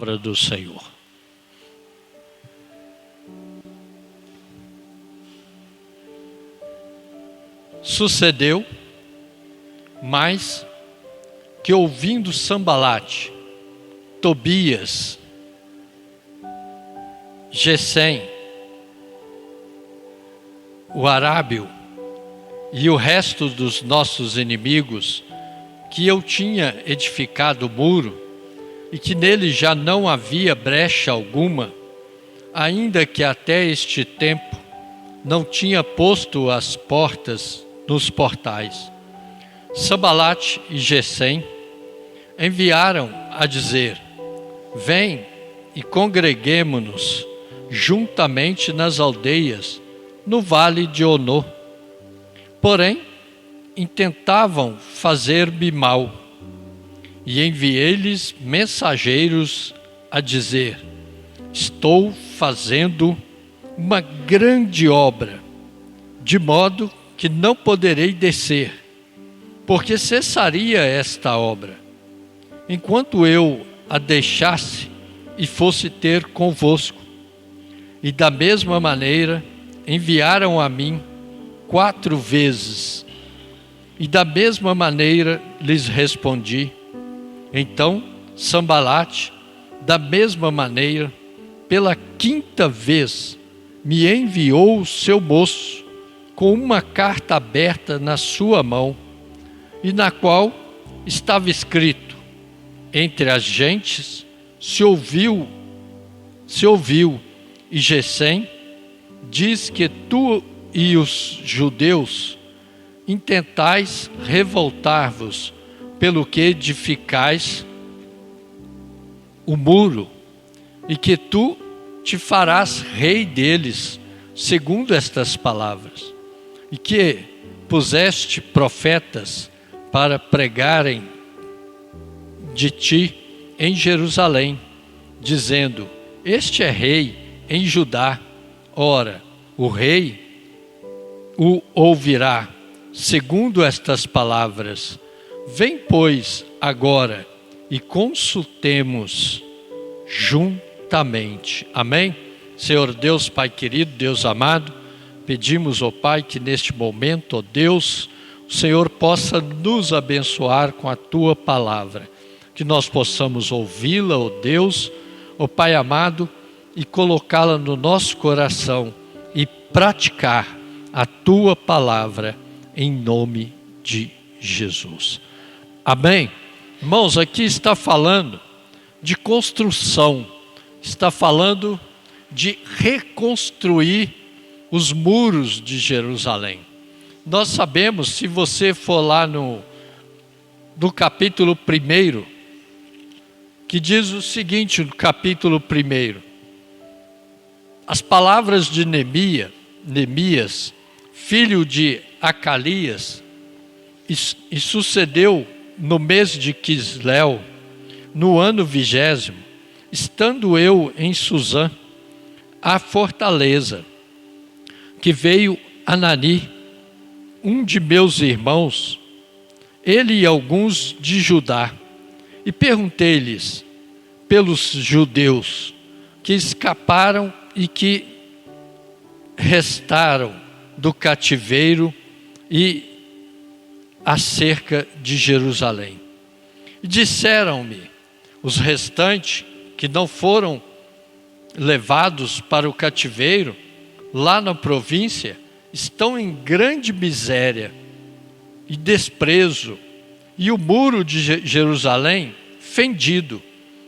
obra do Senhor. Sucedeu, mais que ouvindo Sambalate, Tobias, Gesem, o arábio e o resto dos nossos inimigos, que eu tinha edificado o muro e que nele já não havia brecha alguma, ainda que até este tempo não tinha posto as portas nos portais. Sambalate e Gesem enviaram a dizer: vem e congreguemo-nos juntamente nas aldeias no vale de Ono. Porém, intentavam fazer-me mal, e enviei-lhes mensageiros a dizer: estou fazendo uma grande obra, de modo que não poderei descer, porque cessaria esta obra, enquanto eu a deixasse e fosse ter convosco. E da mesma maneira enviaram a mim 4 vezes, e da mesma maneira lhes respondi. Então Sambalate, da mesma maneira, pela 5ª vez, me enviou o seu moço com uma carta aberta na sua mão, e na qual estava escrito: entre as gentes se ouviu, e Gesem diz que tu e os judeus intentais revoltar-vos pelo que edificais o muro, e que tu te farás rei deles, segundo estas palavras, e que puseste profetas para pregarem de ti em Jerusalém, dizendo: este é rei em Judá. Ora, o rei o ouvirá, segundo estas palavras. Vem, pois, agora e consultemos juntamente. Amém? Senhor Deus, Pai querido, Deus amado, pedimos, ó Pai, que neste momento, ó Deus, o Senhor possa nos abençoar com a Tua palavra, que nós possamos ouvi-la, ó Deus, ó Pai amado, e colocá-la no nosso coração e praticar a Tua palavra em nome de Jesus. Amém? Irmãos, aqui está falando de construção, está falando de reconstruir os muros de Jerusalém. Nós sabemos, se você for lá no capítulo 1, que diz o seguinte, no capítulo 1, as palavras de Neemias, filho de Acalias, e sucedeu no mês de Quisleu, no ano 20º, estando eu em Suzã, a fortaleza, que veio Anani, um de meus irmãos, ele e alguns de Judá, e perguntei-lhes pelos judeus que escaparam e que restaram do cativeiro e acerca de Jerusalém. E disseram-me: os restantes que não foram levados para o cativeiro, lá na província, estão em grande miséria e desprezo, e o muro de Jerusalém fendido,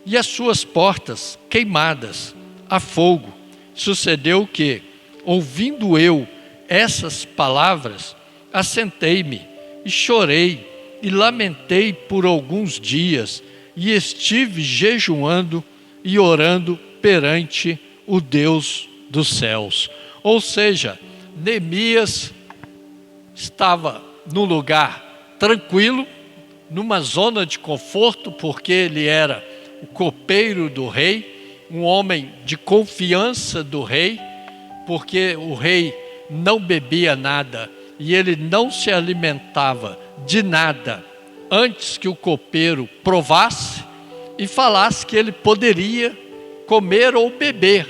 e as suas portas queimadas a fogo. Sucedeu que, ouvindo eu essas palavras, assentei-me e chorei e lamentei por alguns dias, e estive jejuando e orando perante o Deus dos céus. Ou seja, Neemias estava num lugar tranquilo, numa zona de conforto, porque ele era o copeiro do rei, um homem de confiança do rei, porque o rei não bebia nada e ele não se alimentava de nada antes que o copeiro provasse e falasse que ele poderia comer ou beber.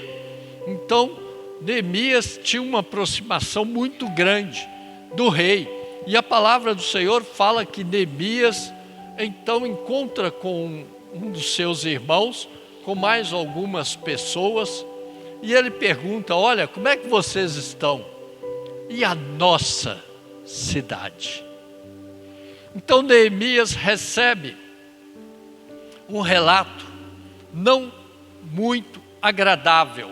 Então, Neemias tinha uma aproximação muito grande do rei. E a palavra do Senhor fala que Neemias então encontra com um dos seus irmãos, com mais algumas pessoas, e ele pergunta: olha, como é que vocês estão? E a nossa cidade? Então Neemias recebe um relato não muito agradável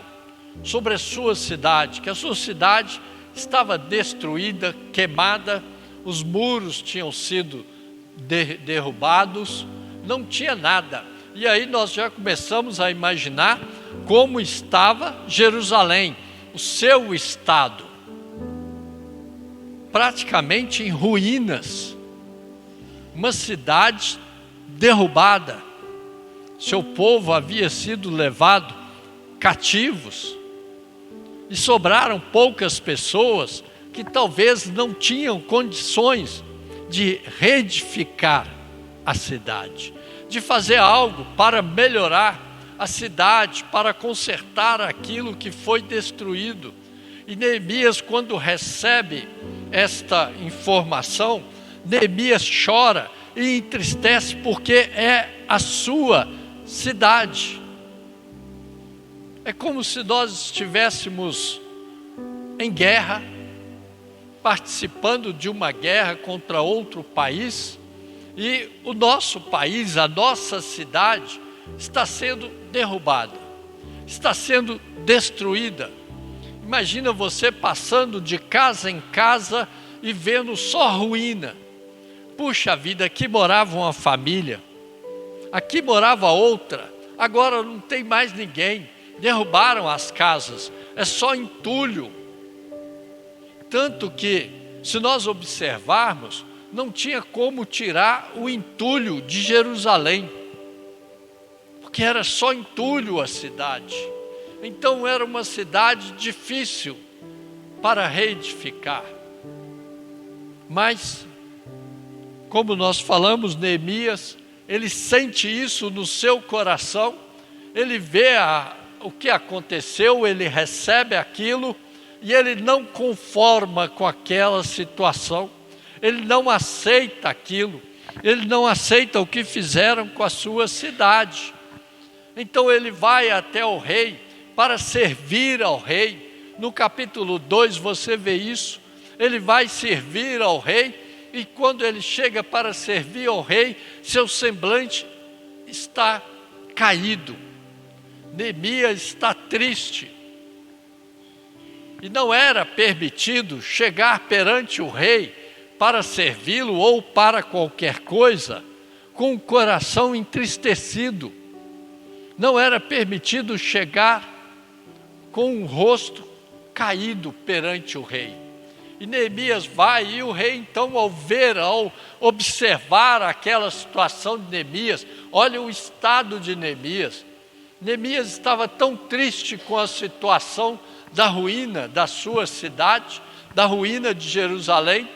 sobre a sua cidade, que a sua cidade estava destruída, queimada, os muros tinham sido derrubados, não tinha nada. E aí nós já começamos a imaginar como estava Jerusalém, o seu estado, praticamente em ruínas, uma cidade derrubada, seu povo havia sido levado cativos, e sobraram poucas pessoas que talvez não tinham condições de reedificar a cidade, de fazer algo para melhorar a cidade, para consertar aquilo que foi destruído. E Neemias, quando recebe esta informação, Neemias chora e entristece, porque é a sua cidade. É como se nós estivéssemos em guerra, participando de uma guerra contra outro país, e o nosso país, a nossa cidade, está sendo derrubada, está sendo destruída. Imagina você passando de casa em casa e vendo só ruína. Puxa vida, aqui morava uma família, aqui morava outra, agora não tem mais ninguém. Derrubaram as casas, é só entulho. Tanto que, se nós observarmos, não tinha como tirar o entulho de Jerusalém, porque era só entulho a cidade. Então era uma cidade difícil para reedificar. Mas, como nós falamos, Neemias, ele sente isso no seu coração, ele vê o que aconteceu, ele recebe aquilo, e ele não conforma com aquela situação, ele não aceita aquilo, ele não aceita o que fizeram com a sua cidade. Então ele vai até o rei para servir ao rei. No capítulo 2 você vê isso, ele vai servir ao rei, e quando ele chega para servir ao rei, seu semblante está caído. Neemias está triste. E não era permitido chegar perante o rei para servi-lo ou para qualquer coisa com o coração entristecido. Não era permitido chegar com o rosto caído perante o rei. E Neemias vai, e o rei então, ao observar aquela situação de Neemias, olha o estado de Neemias. Neemias estava tão triste com a situação da ruína da sua cidade, da ruína de Jerusalém,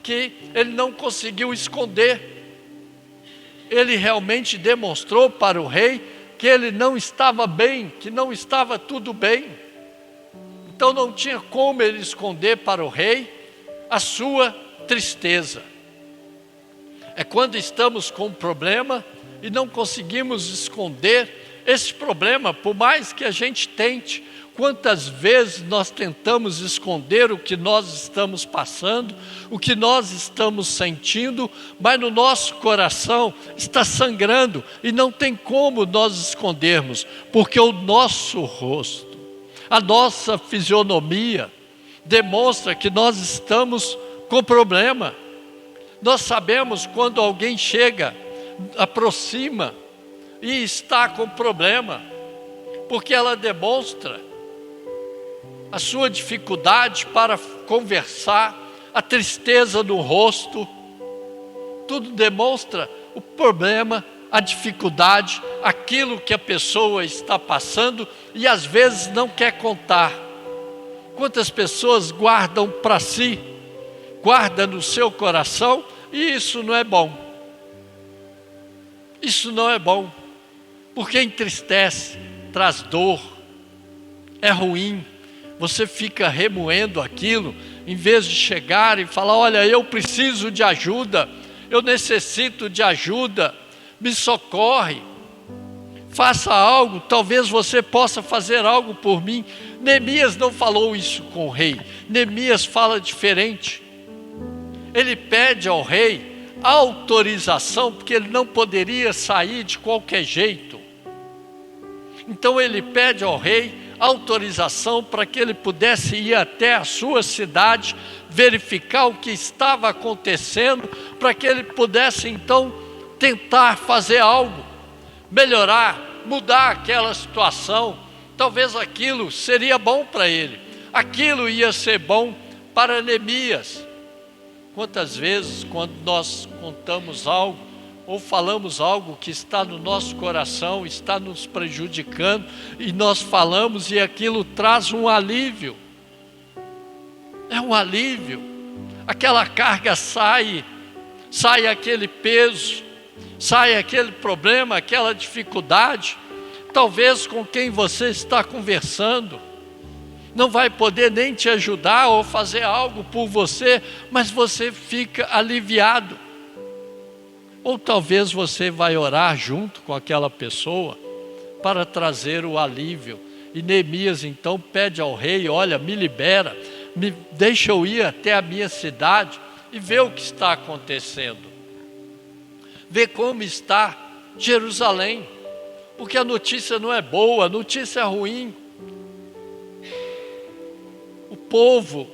que ele não conseguiu esconder. Ele realmente demonstrou para o rei que ele não estava bem, que não estava tudo bem. Então não tinha como ele esconder para o rei a sua tristeza. É quando estamos com um problema e não conseguimos esconder esse problema, por mais que a gente tente. Quantas vezes nós tentamos esconder o que nós estamos passando, o que nós estamos sentindo, mas no nosso coração está sangrando e não tem como nós escondermos, porque o nosso rosto, a nossa fisionomia demonstra que nós estamos com problema. Nós sabemos quando alguém chega, aproxima e está com problema, porque ela demonstra a sua dificuldade para conversar, a tristeza no rosto, tudo demonstra o problema, a dificuldade, aquilo que a pessoa está passando e às vezes não quer contar. Quantas pessoas guardam para si, guardam no seu coração, e isso não é bom. Isso não é bom. porque entristece, traz dor, é ruim. Você fica remoendo aquilo, em vez de chegar e falar: olha, eu preciso de ajuda, eu necessito de ajuda, me socorre, faça algo, talvez você possa fazer algo por mim. Neemias não falou isso com o rei, Neemias fala diferente. Ele pede ao rei autorização, porque ele não poderia sair de qualquer jeito. Então ele pede ao rei autorização para que ele pudesse ir até a sua cidade, verificar o que estava acontecendo, para que ele pudesse então tentar fazer algo, melhorar, mudar aquela situação. Talvez aquilo seria bom para ele, aquilo ia ser bom para Neemias. Quantas vezes, quando nós contamos algo, ou falamos algo que está no nosso coração, está nos prejudicando, e nós falamos e aquilo traz um alívio. É um alívio. Aquela carga sai aquele peso, sai aquele problema, aquela dificuldade. Talvez com quem você está conversando não vai poder nem te ajudar ou fazer algo por você, mas você fica aliviado. Ou talvez você vai orar junto com aquela pessoa para trazer o alívio. E Neemias então pede ao rei: olha, me libera, deixa eu ir até a minha cidade e ver o que está acontecendo. Ver como está Jerusalém, porque a notícia não é boa, a notícia é ruim. O povo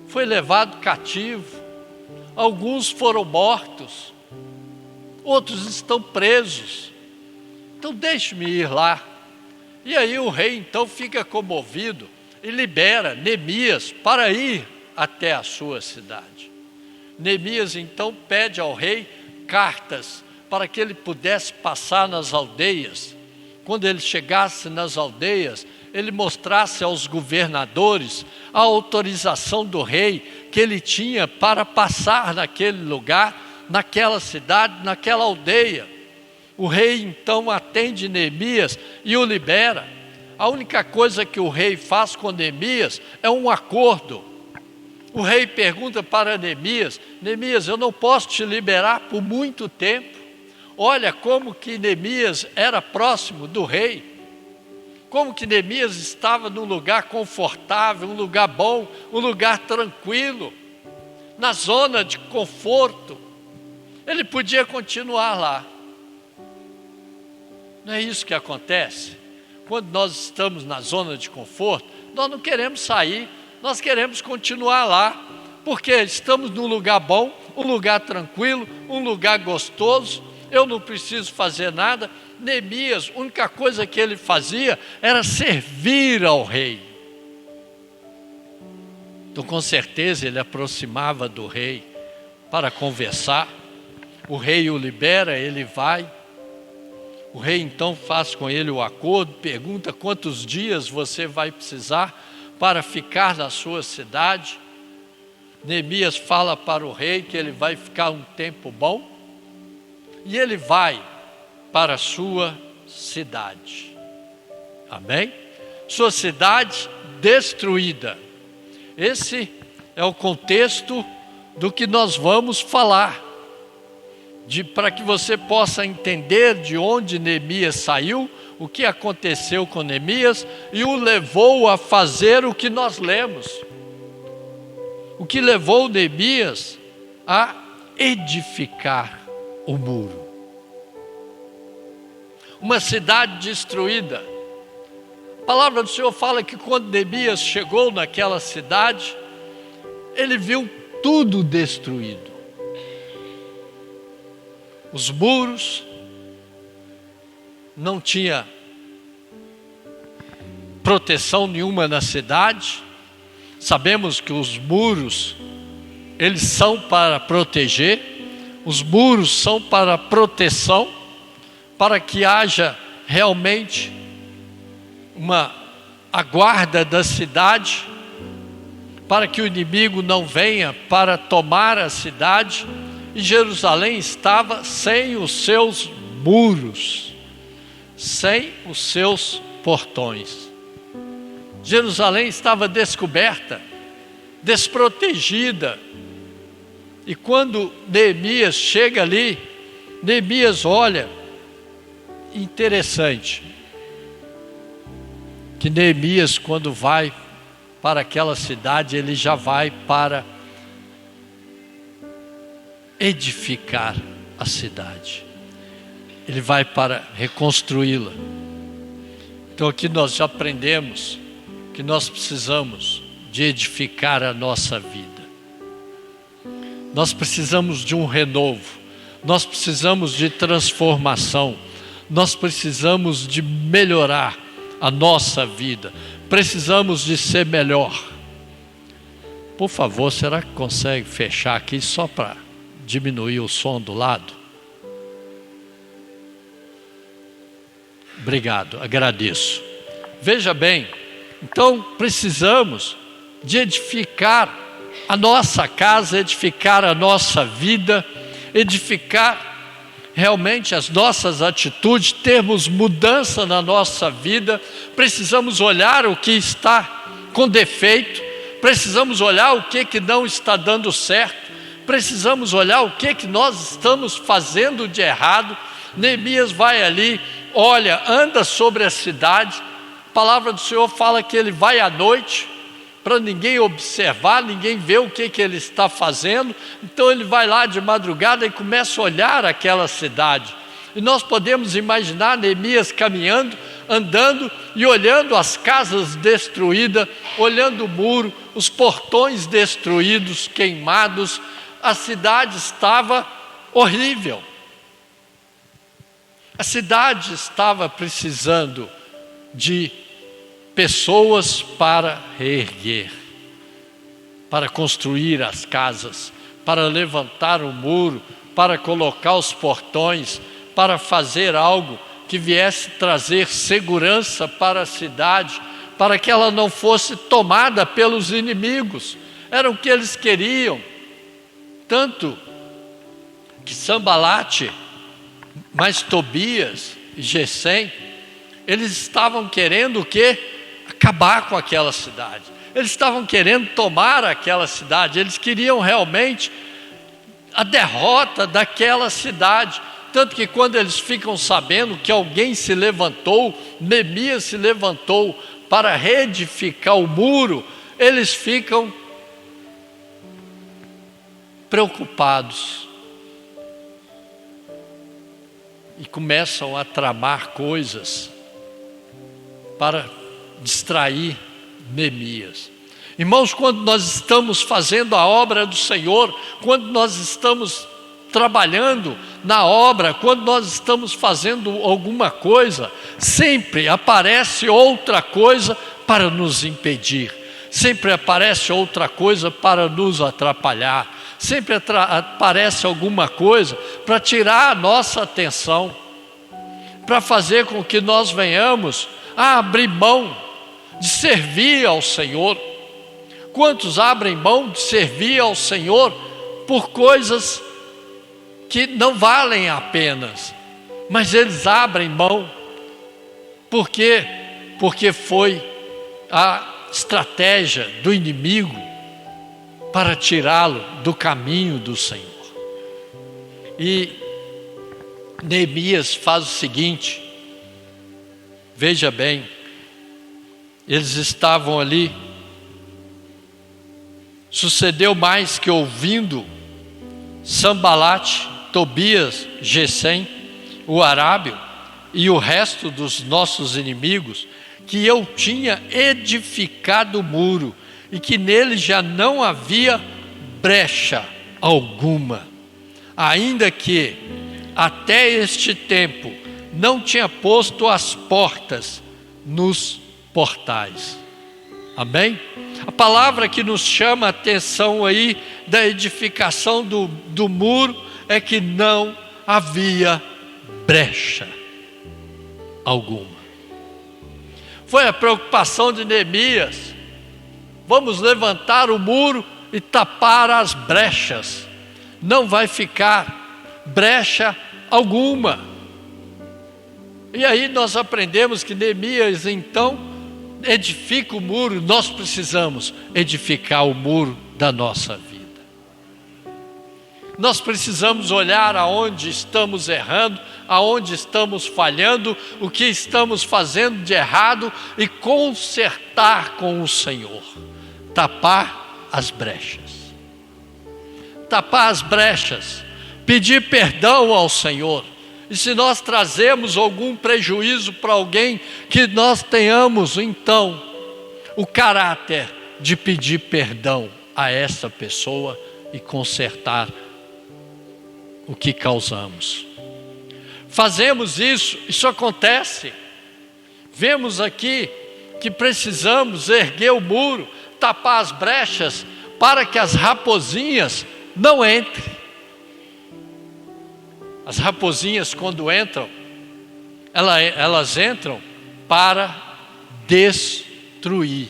foi levado cativo, alguns foram mortos, outros estão presos. Então deixe-me ir lá. E aí o rei então fica comovido e libera Neemias para ir até a sua cidade. Neemias então pede ao rei cartas para que ele pudesse passar nas aldeias. Quando ele chegasse nas aldeias, ele mostrasse aos governadores a autorização do rei que ele tinha para passar naquele lugar, naquela cidade, naquela aldeia. O rei então atende Neemias e o libera. A única coisa que o rei faz com Neemias é um acordo. O rei pergunta para Neemias: Neemias, eu não posso te liberar por muito tempo. Olha como que Neemias era próximo do rei. Como que Neemias estava num lugar confortável, um lugar bom, um lugar tranquilo, na zona de conforto. Ele podia continuar lá. Não é isso que acontece? Quando nós estamos na zona de conforto, nós não queremos sair, nós queremos continuar lá, porque estamos num lugar bom, um lugar tranquilo, um lugar gostoso. Eu não preciso fazer nada. Neemias, a única coisa que ele fazia era servir ao rei. Então, com certeza, ele aproximava do rei para conversar. O rei o libera, ele vai. O rei então faz com ele o acordo, pergunta quantos dias você vai precisar para ficar na sua cidade. Neemias fala para o rei que ele vai ficar um tempo bom. E ele vai para a sua cidade. Amém? Sua cidade destruída. Esse é o contexto do que nós vamos falar. Para que você possa entender de onde Neemias saiu, o que aconteceu com Neemias e o levou a fazer o que nós lemos. O que levou Neemias a edificar o muro. Uma cidade destruída. A palavra do Senhor fala que quando Neemias chegou naquela cidade, ele viu tudo destruído. Os muros, não tinha proteção nenhuma na cidade. Sabemos que os muros, eles são para proteger. Os muros são para proteção, para que haja realmente a guarda da cidade, para que o inimigo não venha para tomar a cidade. E Jerusalém estava sem os seus muros. sem os seus portões. Jerusalém estava descoberta, desprotegida. E quando Neemias chega ali, Neemias olha, interessante, que Neemias, quando vai para aquela cidade, ele já vai para edificar a cidade. Ele vai para reconstruí-la. Então aqui nós já aprendemos que nós precisamos de edificar a nossa vida. Nós precisamos de um renovo. Nós precisamos de transformação. Nós precisamos de melhorar a nossa vida. Precisamos de ser melhor. Por favor, será que consegue fechar aqui só para diminuir o som do lado? Obrigado, agradeço. Veja bem, então precisamos de edificar a nossa casa, edificar a nossa vida, edificar realmente as nossas atitudes, termos mudança na nossa vida. Precisamos olhar o que está com defeito, precisamos olhar o que não está dando certo, precisamos olhar o que nós estamos fazendo de errado. Neemias vai ali, olha, anda sobre a cidade. A palavra do Senhor fala que ele vai à noite, para ninguém observar, ninguém ver o que ele está fazendo. Então ele vai lá de madrugada e começa a olhar aquela cidade. E nós podemos imaginar Neemias caminhando, andando e olhando as casas destruídas, olhando o muro, os portões destruídos, queimados. A cidade estava horrível. A cidade estava precisando de pessoas para reerguer, para construir as casas, para levantar o muro, para colocar os portões, para fazer algo que viesse trazer segurança para a cidade, para que ela não fosse tomada pelos inimigos. Era o que eles queriam. Tanto que Sambalate, mas Tobias e Gesem, eles estavam querendo o quê? Acabar com aquela cidade. Eles estavam querendo tomar aquela cidade. Eles queriam realmente a derrota daquela cidade. Tanto que quando eles ficam sabendo que alguém se levantou, Neemias se levantou para reedificar o muro, eles ficam preocupados e começam a tramar coisas para distrair Neemias. Irmãos, quando nós estamos fazendo a obra do Senhor, quando nós estamos trabalhando na obra, quando nós estamos fazendo alguma coisa, sempre aparece outra coisa para nos impedir, sempre aparece outra coisa para nos atrapalhar, sempre aparece alguma coisa para tirar a nossa atenção, para fazer com que nós venhamos a abrir mão de servir ao Senhor. Quantos abrem mão de servir ao Senhor por coisas que não valem a pena, mas eles abrem mão. Por quê? Porque foi a estratégia do inimigo para tirá-lo do caminho do Senhor. E Neemias faz o seguinte, veja bem, eles estavam ali. Sucedeu mais que, ouvindo Sambalate, Tobias, Gesem, o arábio e o resto dos nossos inimigos, que eu tinha edificado o muro e que nele já não havia brecha alguma, ainda que até este tempo não tinha posto as portas nos portais. Amém? A palavra que nos chama a atenção aí da edificação do muro é que não havia brecha alguma. Foi a preocupação de Neemias. Vamos levantar o muro e tapar as brechas. Não vai ficar brecha alguma. E aí nós aprendemos que Neemias então edifica o muro. Nós precisamos edificar o muro da nossa vida. Nós precisamos olhar aonde estamos errando, aonde estamos falhando, o que estamos fazendo de errado e consertar com o Senhor. Tapar as brechas. Tapar as brechas. Pedir perdão ao Senhor. E se nós trazemos algum prejuízo para alguém, que nós tenhamos então o caráter de pedir perdão a essa pessoa e consertar o que causamos. Fazemos isso, isso acontece. Vemos aqui que precisamos erguer o muro, tapar as brechas, para que as raposinhas não entrem. As raposinhas, quando entram, elas entram para destruir.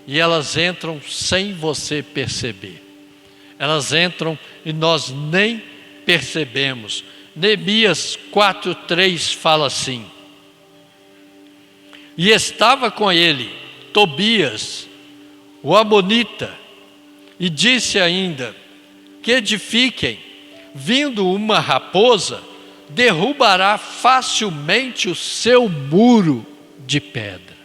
E elas entram sem você perceber. Elas entram e nós nem percebemos. Neemias 4:3 fala assim: e estava com ele Tobias, o amonita, e disse ainda, que edifiquem, vindo uma raposa, derrubará facilmente o seu muro de pedra.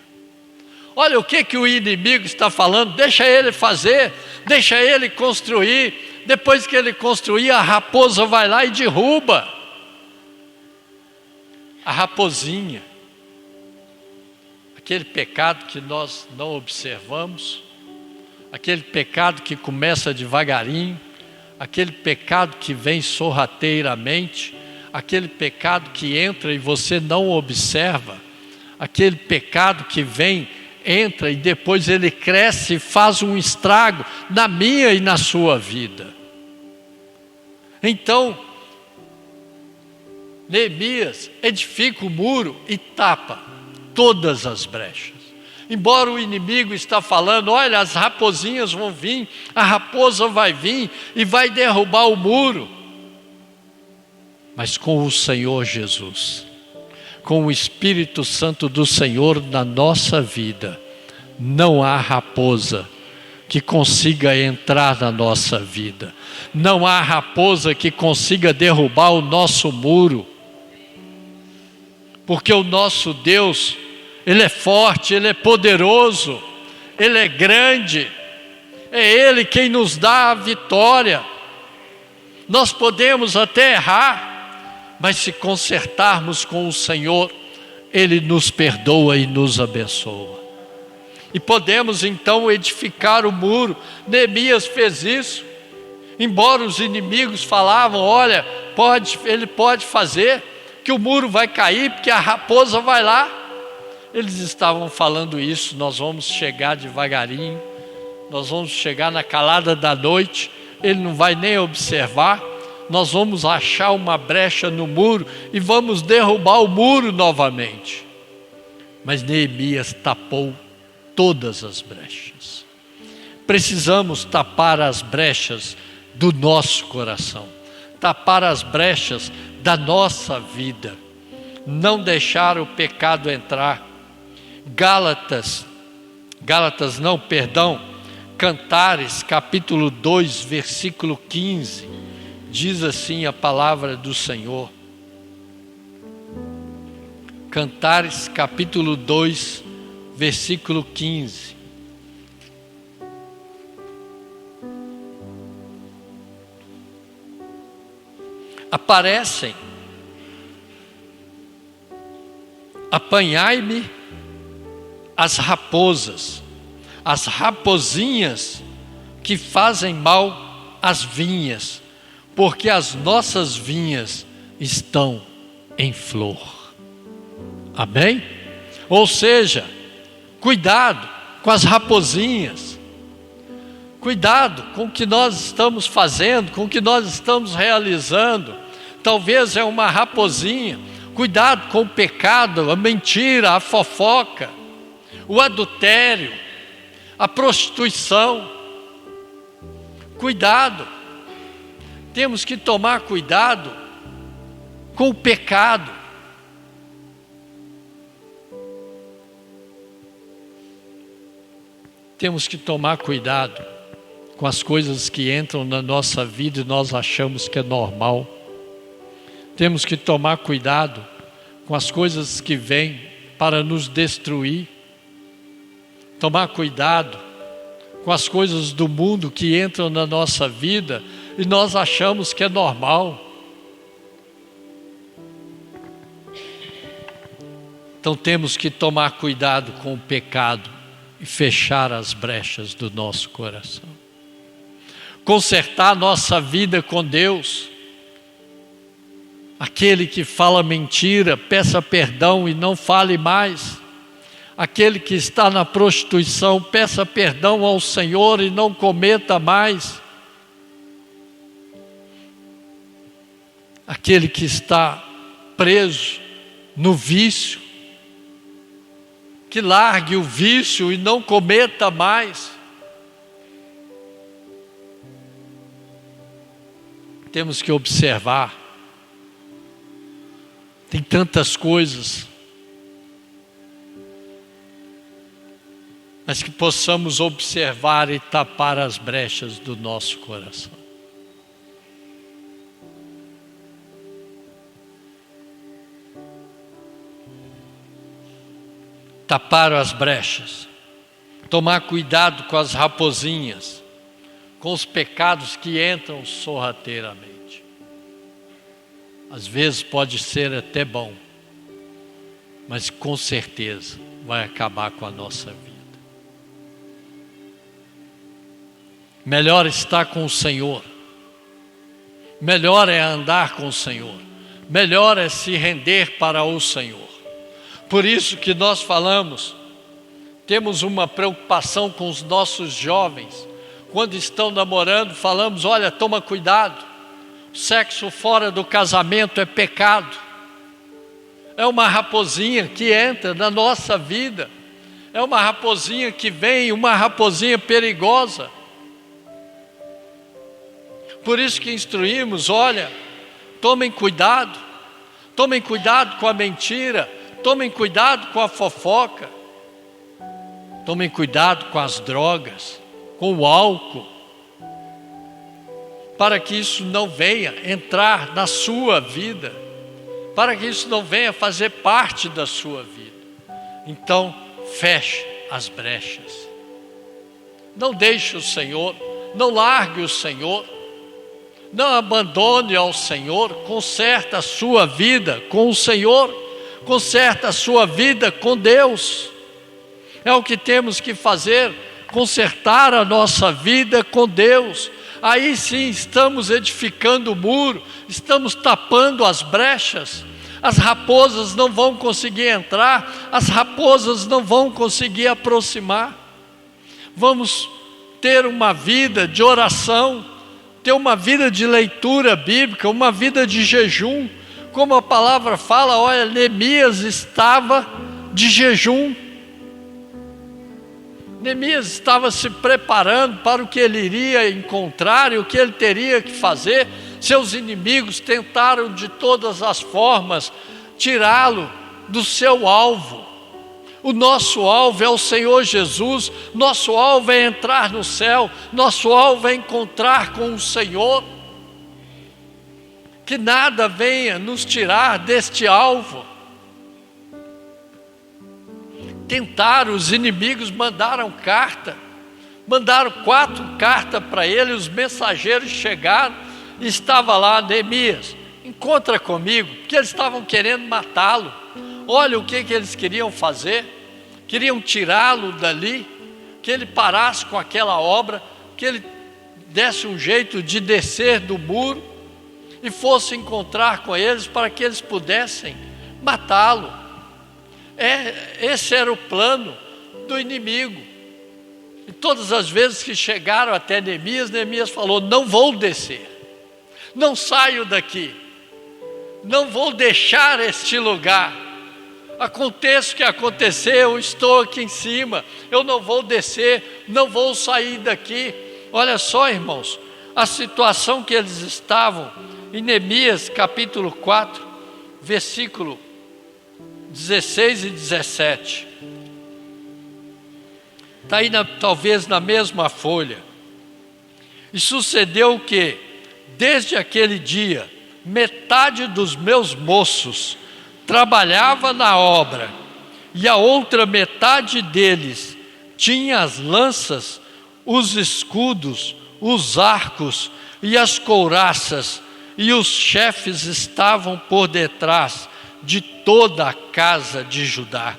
Olha o que o inimigo está falando. Deixa ele fazer, deixa ele construir. Depois que ele construir, a raposa vai lá e derruba. A raposinha, aquele pecado que nós não observamos, aquele pecado que começa devagarinho, aquele pecado que vem sorrateiramente, aquele pecado que entra e você não observa, aquele pecado que vem, entra e depois ele cresce e faz um estrago na minha e na sua vida. Então, Neemias edifica o muro e tapa todas as brechas. Embora o inimigo está falando, olha, as raposinhas vão vir, a raposa vai vir e vai derrubar o muro. Mas com o Senhor Jesus, com o Espírito Santo do Senhor na nossa vida, não há raposa que consiga entrar na nossa vida. Não há raposa que consiga derrubar o nosso muro. Porque o nosso Deus, Ele é forte, Ele é poderoso, Ele é grande, é Ele quem nos dá a vitória. Nós podemos até errar, mas se consertarmos com o Senhor, Ele nos perdoa e nos abençoa. E podemos então edificar o muro. Neemias fez isso, embora os inimigos falavam, olha, ele pode fazer, que o muro vai cair, porque a raposa vai lá. Eles estavam falando isso, nós vamos chegar devagarinho, nós vamos chegar na calada da noite, ele não vai nem observar, nós vamos achar uma brecha no muro e vamos derrubar o muro novamente. Mas Neemias tapou todas as brechas. Precisamos tapar as brechas do nosso coração, tapar as brechas da nossa vida, não deixar o pecado entrar. Cantares, capítulo 2, versículo 15, diz assim a palavra do Senhor. Cantares, capítulo 2, versículo 15. Aparecem, apanhai-me as raposas, as raposinhas que fazem mal às vinhas, porque as nossas vinhas estão em flor. Amém? Ou seja, cuidado com as raposinhas, cuidado com o que nós estamos fazendo, com o que nós estamos realizando. Talvez é uma raposinha. Cuidado com o pecado, a mentira, a fofoca, o adultério, a prostituição. Cuidado. Temos que tomar cuidado com o pecado. Temos que tomar cuidado com as coisas que entram na nossa vida e nós achamos que é normal. Temos que tomar cuidado com as coisas que vêm para nos destruir. Tomar cuidado com as coisas do mundo que entram na nossa vida e nós achamos que é normal. Então temos que tomar cuidado com o pecado e fechar as brechas do nosso coração. Consertar nossa vida com Deus. Aquele que fala mentira, peça perdão e não fale mais. Aquele que está na prostituição, peça perdão ao Senhor e não cometa mais. Aquele que está preso no vício, que largue o vício e não cometa mais. Temos que observar. Tem tantas coisas, mas que possamos observar e tapar as brechas do nosso coração. Tapar as brechas, tomar cuidado com as raposinhas, com os pecados que entram sorrateiramente. Às vezes pode ser até bom, mas com certeza vai acabar com a nossa vida. Melhor estar com o Senhor, melhor é andar com o Senhor, melhor é se render para o Senhor. Por isso que nós falamos, temos uma preocupação com os nossos jovens. Quando estão namorando, falamos, olha, toma cuidado. Sexo fora do casamento é pecado. É uma raposinha que entra na nossa vida. É uma raposinha que vem, uma raposinha perigosa. Por isso que instruímos, olha, tomem cuidado com a mentira, tomem cuidado com a fofoca, tomem cuidado com as drogas, com o álcool, para que isso não venha entrar na sua vida, para que isso não venha fazer parte da sua vida. Então, feche as brechas. Não deixe o Senhor, não largue o Senhor, não abandone ao Senhor, conserta a sua vida com o Senhor, conserta a sua vida com Deus. É o que temos que fazer, consertar a nossa vida com Deus. Aí sim estamos edificando o muro, estamos tapando as brechas. As raposas não vão conseguir entrar, as raposas não vão conseguir aproximar. Vamos ter uma vida de oração, ter uma vida de leitura bíblica, uma vida de jejum. Como a palavra fala, olha, Neemias estava de jejum. Neemias estava se preparando para o que ele iria encontrar e o que ele teria que fazer. Seus inimigos tentaram de todas as formas tirá-lo do seu alvo. O nosso alvo é o Senhor Jesus, nosso alvo é entrar no céu, nosso alvo é encontrar com o Senhor. Que nada venha nos tirar deste alvo. Tentaram, os inimigos mandaram 4 cartas para ele, os mensageiros chegaram e estava lá, Neemias, encontra comigo, porque eles estavam querendo matá-lo. Olha o que eles queriam fazer, queriam tirá-lo dali, que ele parasse com aquela obra, que ele desse um jeito de descer do muro e fosse encontrar com eles para que eles pudessem matá-lo. Esse era o plano do inimigo. E todas as vezes que chegaram até Neemias, Neemias falou, não vou descer, não saio daqui, não vou deixar este lugar. Aconteça o que acontecer, eu estou aqui em cima, eu não vou descer, não vou sair daqui. Olha só, irmãos, a situação que eles estavam, em Neemias capítulo 4, versículo 16 e 17. Está aí talvez na mesma folha. E sucedeu que, desde aquele dia, metade dos meus moços trabalhava na obra, e a outra metade deles tinha as lanças, os escudos, os arcos e as couraças, e os chefes estavam por detrás de toda a casa de Judá,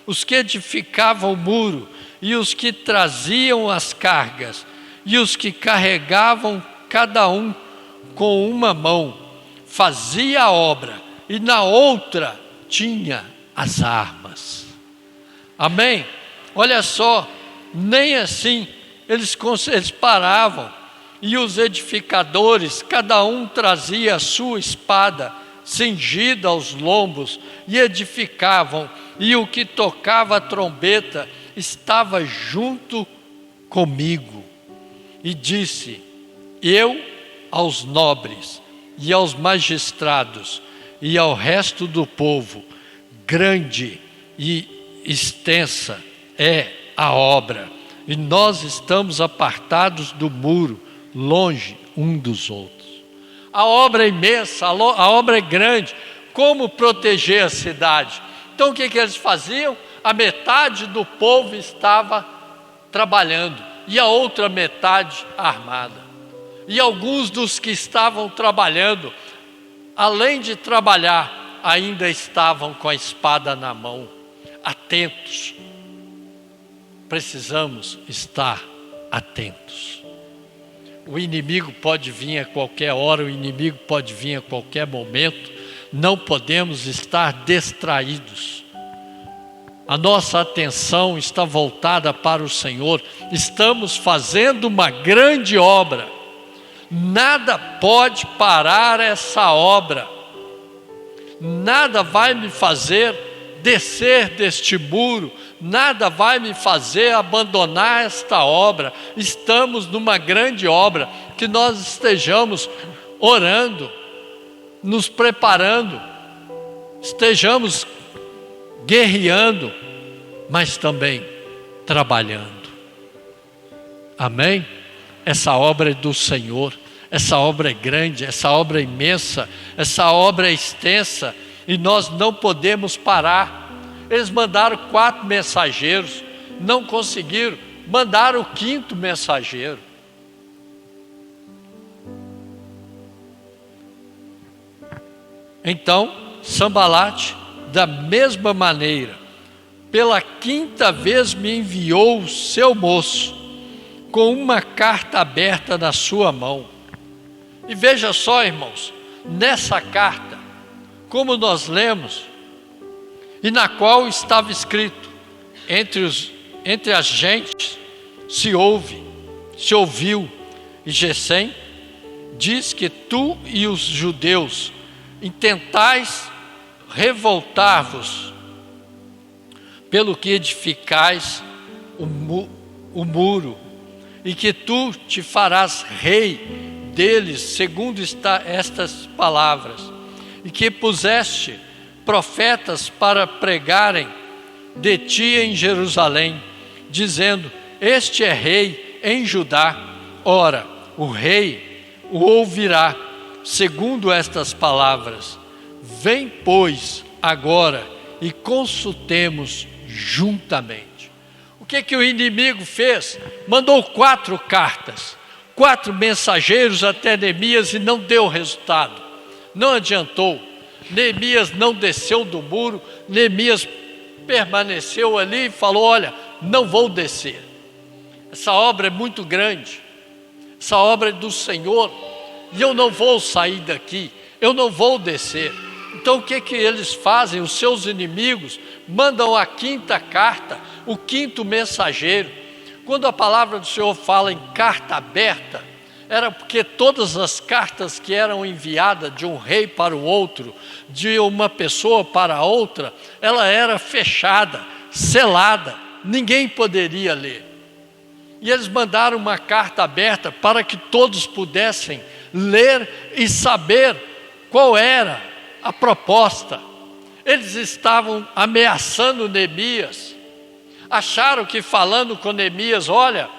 os que edificavam o muro, e os que traziam as cargas, e os que carregavam cada um com uma mão, fazia a obra, e na outra tinha as armas. Amém? Olha só, nem assim eles paravam, e os edificadores, cada um trazia a sua espada, cingida aos lombos, e edificavam, e o que tocava a trombeta estava junto comigo, e disse: eu aos nobres, e aos magistrados, e ao resto do povo, grande e extensa é a obra, e nós estamos apartados do muro, longe um dos outros. A obra é imensa, a obra é grande. Como proteger a cidade? Então o que eles faziam? A metade do povo estava trabalhando, e a outra metade armada. E alguns dos que estavam trabalhando, além de trabalhar, ainda estavam com a espada na mão, atentos. Precisamos estar atentos. O inimigo pode vir a qualquer hora, o inimigo pode vir a qualquer momento. Não podemos estar distraídos. A nossa atenção está voltada para o Senhor. Estamos fazendo uma grande obra. Nada pode parar essa obra. Nada vai me fazer descer deste muro. Nada vai me fazer abandonar esta obra. Estamos numa grande obra. Que nós estejamos orando, nos preparando, estejamos guerreando, mas também trabalhando. Amém? Essa obra é do Senhor, essa obra é grande, essa obra é imensa, essa obra é extensa, e nós não podemos parar. Eles mandaram 4 mensageiros, não conseguiram, mandaram o 5º mensageiro. Então, Sambalate, da mesma maneira, pela 5ª vez me enviou o seu moço, com uma carta aberta na sua mão. E veja só, irmãos, nessa carta, como nós lemos, e na qual estava escrito: entre as gentes se ouviu, e Gesem diz que tu e os judeus intentais revoltar-vos, pelo que edificais o muro, e que tu te farás rei deles, segundo estas palavras, e que puseste profetas para pregarem de ti em Jerusalém, dizendo: este é rei em Judá. Ora, o rei o ouvirá, segundo estas palavras. Vem, pois, agora e consultemos juntamente. O que o inimigo fez? Mandou 4 cartas, 4 mensageiros até Neemias, e não deu resultado, não adiantou. Neemias não desceu do muro, Neemias permaneceu ali e falou: olha, não vou descer. Essa obra é muito grande, essa obra é do Senhor, e eu não vou sair daqui, eu não vou descer. Então o que eles fazem? Os seus inimigos mandam a 5ª carta, o 5º mensageiro. Quando a palavra do Senhor fala em carta aberta, era porque todas as cartas que eram enviadas de um rei para o outro, de uma pessoa para outra, ela era fechada, selada, ninguém poderia ler. E eles mandaram uma carta aberta para que todos pudessem ler e saber qual era a proposta. Eles estavam ameaçando Neemias, Acharam que falando com Neemias, olha,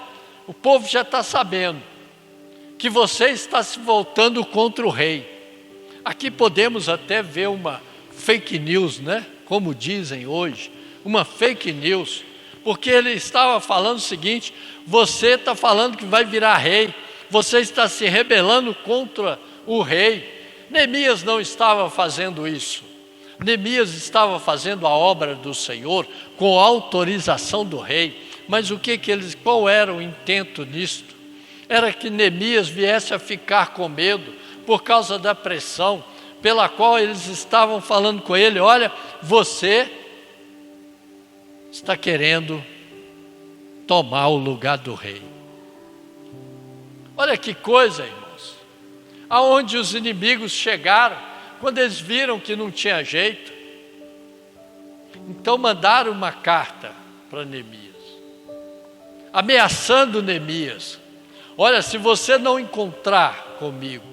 o povo já está sabendo que você está se voltando contra o rei. Aqui podemos até ver uma fake news, né? Como dizem hoje, uma fake news, porque ele estava falando o seguinte: você está falando que vai virar rei, você está se rebelando contra o rei. Neemias não estava fazendo isso. Neemias estava fazendo a obra do Senhor com autorização do rei. Mas qual era o intento nisto? Era que Neemias viesse a ficar com medo por causa da pressão pela qual eles estavam falando com ele: olha, você está querendo tomar o lugar do rei. Olha que coisa, irmãos. Aonde os inimigos chegaram, quando eles viram que não tinha jeito, então mandaram uma carta para Neemias, ameaçando Neemias: olha, se você não encontrar comigo,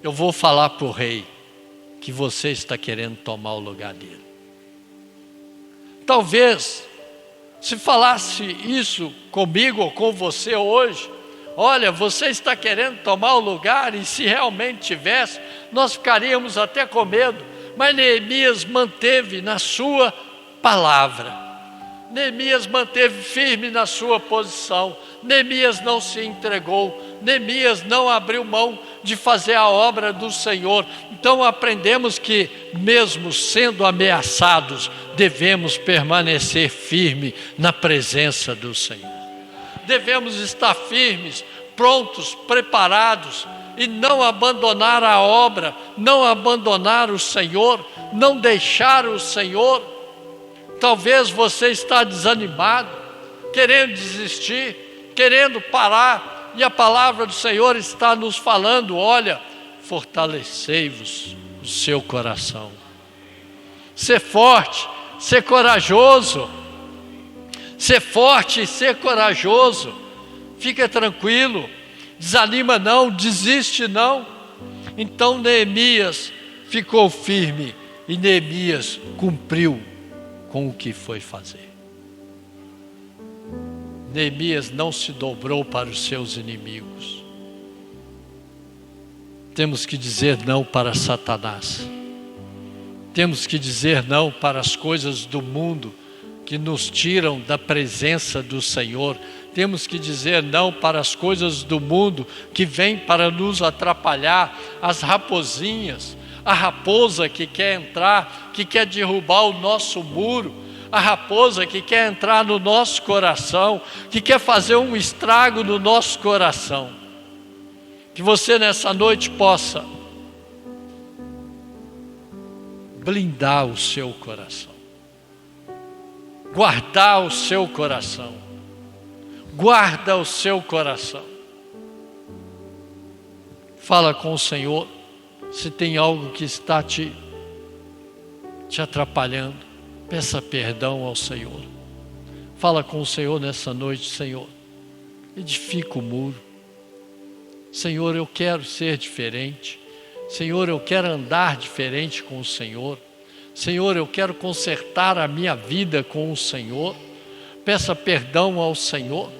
eu vou falar para o rei que você está querendo tomar o lugar dele. Talvez, se falasse isso comigo ou com você hoje, olha, você está querendo tomar o lugar, e se realmente tivesse, nós ficaríamos até com medo. Mas Neemias manteve na sua palavra. Neemias manteve firme na sua posição. Neemias não se entregou. Neemias não abriu mão de fazer a obra do Senhor. Então aprendemos que, mesmo sendo ameaçados, devemos permanecer firme na presença do Senhor. Devemos estar firmes, prontos, preparados, e não abandonar a obra, não abandonar o Senhor, não deixar o Senhor. Talvez você está desanimado, querendo desistir, querendo parar, e a palavra do Senhor está nos falando: olha, fortalecei-vos o seu coração. Ser forte, ser corajoso. Ser forte e ser corajoso. Fica tranquilo, desanima não, desiste não. Então Neemias ficou firme e Neemias cumpriu com o que foi fazer. Neemias não se dobrou para os seus inimigos. Temos que dizer não para Satanás. Temos que dizer não para as coisas do mundo que nos tiram da presença do Senhor. Temos que dizer não para as coisas do mundo que vêm para nos atrapalhar, as raposinhas, a raposa que quer entrar, que quer derrubar o nosso muro, a raposa que quer entrar no nosso coração, que quer fazer um estrago no nosso coração. Que você nessa noite possa blindar o seu coração, guardar o seu coração. Guarda o seu coração. Fala com o Senhor. Se tem algo que está te atrapalhando, peça perdão ao Senhor. Fala com o Senhor nessa noite: Senhor, edifica o muro. Senhor, eu quero ser diferente. Senhor, eu quero andar diferente com o Senhor. Senhor, eu quero consertar a minha vida com o Senhor. Peça perdão ao Senhor.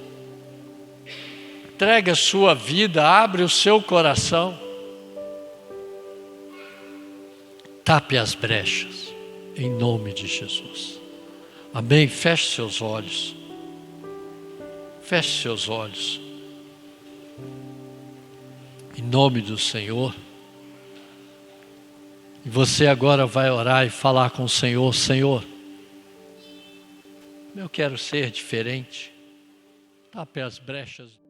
Entregue a sua vida, abre o seu coração. Tape as brechas, em nome de Jesus. Amém? Feche seus olhos. Feche seus olhos. Em nome do Senhor. E você agora vai orar e falar com o Senhor: Senhor, eu quero ser diferente. Tape as brechas.